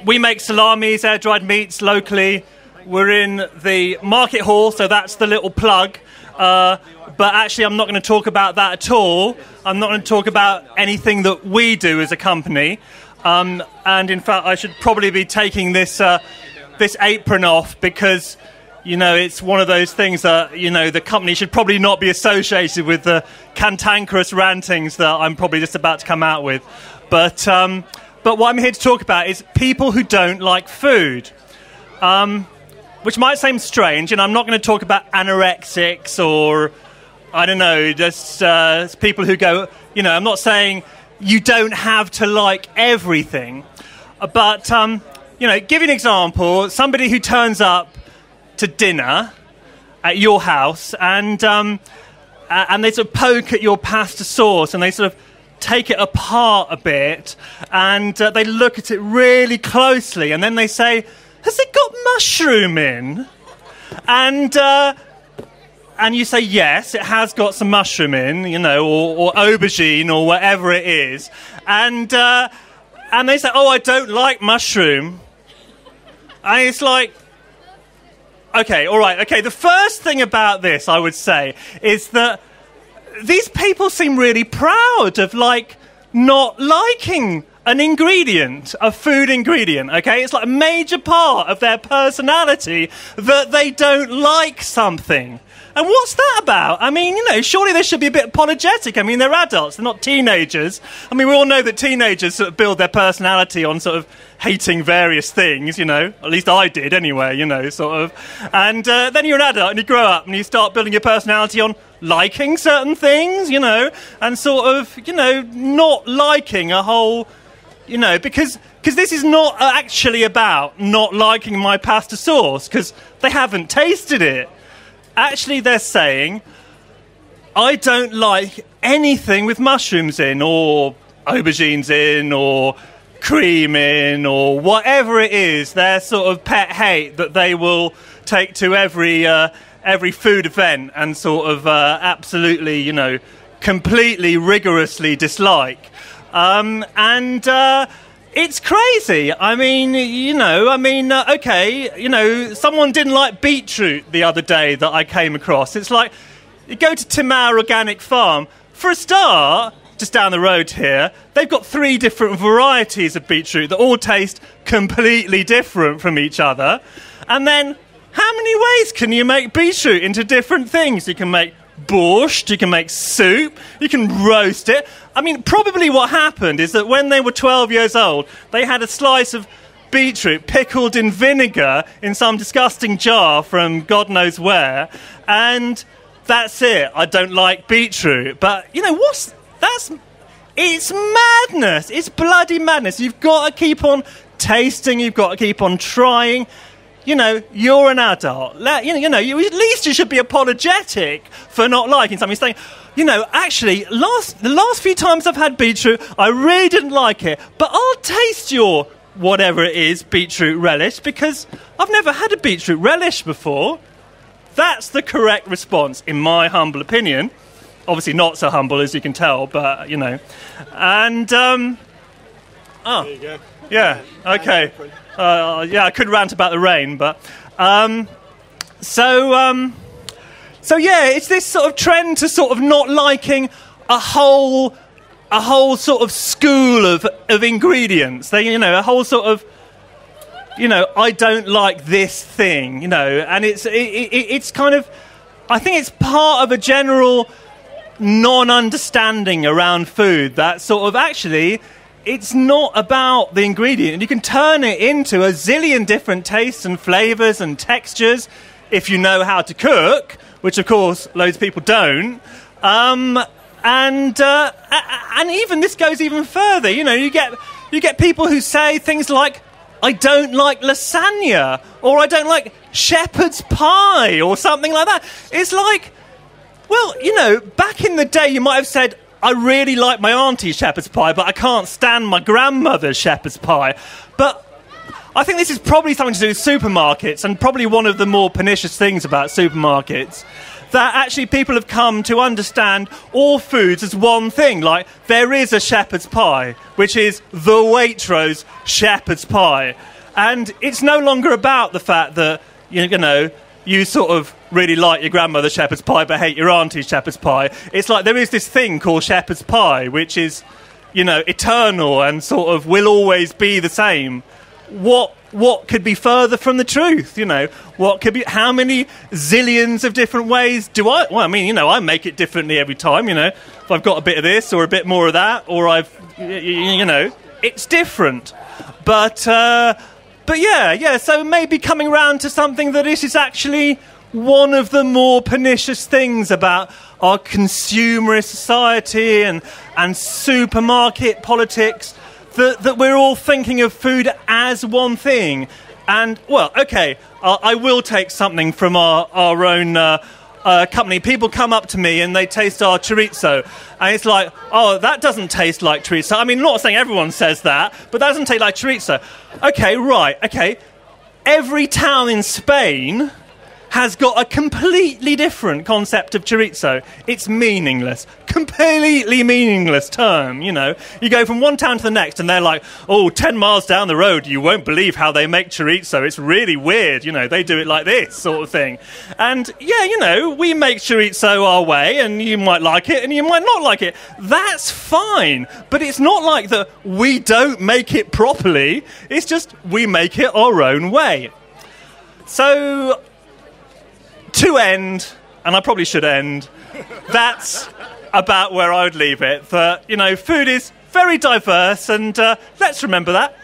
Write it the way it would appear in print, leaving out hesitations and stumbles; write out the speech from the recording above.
We make salamis, air-dried meats locally. We're in the market hall, so that's the little plug. But actually, I'm not going to talk about that at all. I'm not going to talk about anything that we do as a company. And in fact, I should probably be taking this apron off because, you know, it's one of those things that, you know, the company should probably not be associated with the cantankerous rantings that I'm probably just about to come out with. But what I'm here to talk about is people who don't like food, which might seem strange, and I'm not going to talk about anorexics or, I don't know, just people who go, you know, I'm not saying you don't have to like everything, but, you know, give you an example, somebody who turns up to dinner at your house and they sort of poke at your pasta sauce and they sort of take it apart a bit and they look at it really closely and then they say, has it got mushroom in? And you say, yes, it has got some mushroom in, you know, or aubergine or whatever it is. And they say, oh, I don't like mushroom. And it's like, okay, all right, okay. The first thing about this, I would say, is that these people seem really proud of, like, not liking an ingredient, a food ingredient, okay? It's like a major part of their personality that they don't like something. And what's that about? I mean, you know, surely they should be a bit apologetic. I mean, they're adults, they're not teenagers. I mean, we all know that teenagers sort of build their personality on sort of hating various things, you know. At least I did anyway, you know, sort of. And then you're an adult and you grow up and you start building your personality on liking certain things, you know, and sort of, you know, not liking a whole, you know, because this is not actually about not liking my pasta sauce, because they haven't tasted it. Actually, they're saying, I don't like anything with mushrooms in, or aubergines in, or cream in, or whatever it is, their sort of pet hate that they will take to every food event and sort of absolutely, you know, completely rigorously dislike. It's crazy. I mean, you know, okay, you know, someone didn't like beetroot the other day that I came across. It's like, you go to Timar Organic Farm, for a start, just down the road here, they've got 3 different varieties of beetroot that all taste completely different from each other. And then, how many ways can you make beetroot into different things? You can make borscht, you can make soup, you can roast it. I mean, probably what happened is that when they were 12 years old, they had a slice of beetroot pickled in vinegar in some disgusting jar from God knows where, and that's it. I don't like beetroot. But, you know, it's madness. It's bloody madness. You've got to keep on tasting, you've got to keep on trying. You know, you're an adult. At least you should be apologetic for not liking something. Saying, you know, actually, the last few times I've had beetroot, I really didn't like it, but I'll taste your whatever it is, beetroot relish, because I've never had a beetroot relish before. That's the correct response, in my humble opinion. Obviously not so humble, as you can tell, but, you know. And, There you go. Yeah, okay. I could rant about the rain, but so yeah, it's this sort of trend to sort of not liking a whole sort of school of ingredients. They, you know, a whole sort of, you know, I don't like this thing, you know, and it's kind of, I think it's part of a general non-understanding around food that sort of actually, it's not about the ingredient. And you can turn it into a zillion different tastes and flavours and textures if you know how to cook, which, of course, loads of people don't. And even this goes even further. You know, you get people who say things like, I don't like lasagna, or I don't like shepherd's pie, or something like that. It's like, well, you know, back in the day you might have said, I really like my auntie's shepherd's pie, but I can't stand my grandmother's shepherd's pie. But I think this is probably something to do with supermarkets, and probably one of the more pernicious things about supermarkets, that actually people have come to understand all foods as one thing. Like, there is a shepherd's pie, which is the Waitrose shepherd's pie. And it's no longer about the fact that, you know, you sort of really like your grandmother's shepherd's pie but hate your auntie's shepherd's pie. It's like there is this thing called shepherd's pie, which is, you know, eternal and sort of will always be the same. What could be further from the truth, you know? What could be... How many zillions of different ways do I... Well, I mean, you know, I make it differently every time, you know. If I've got a bit of this or a bit more of that, or you know, it's different. But yeah, so maybe coming round to something that this is actually one of the more pernicious things about our consumerist society and supermarket politics, that we're all thinking of food as one thing. And, well, okay, I will take something from our own company. People come up to me and they taste our chorizo, and it's like, oh, that doesn't taste like chorizo. I mean, I'm not saying everyone says that, but that doesn't taste like chorizo. Okay, right, okay. Every town in Spain has got a completely different concept of chorizo. It's meaningless. Completely meaningless term, you know. You go from one town to the next and they're like, oh, 10 miles down the road, you won't believe how they make chorizo. It's really weird, you know. They do it like this sort of thing. And, yeah, you know, we make chorizo our way and you might like it and you might not like it. That's fine. But it's not like that we don't make it properly. It's just we make it our own way. So... to end, and I probably should end, that's about where I would leave it. That, you know, food is very diverse, and let's remember that.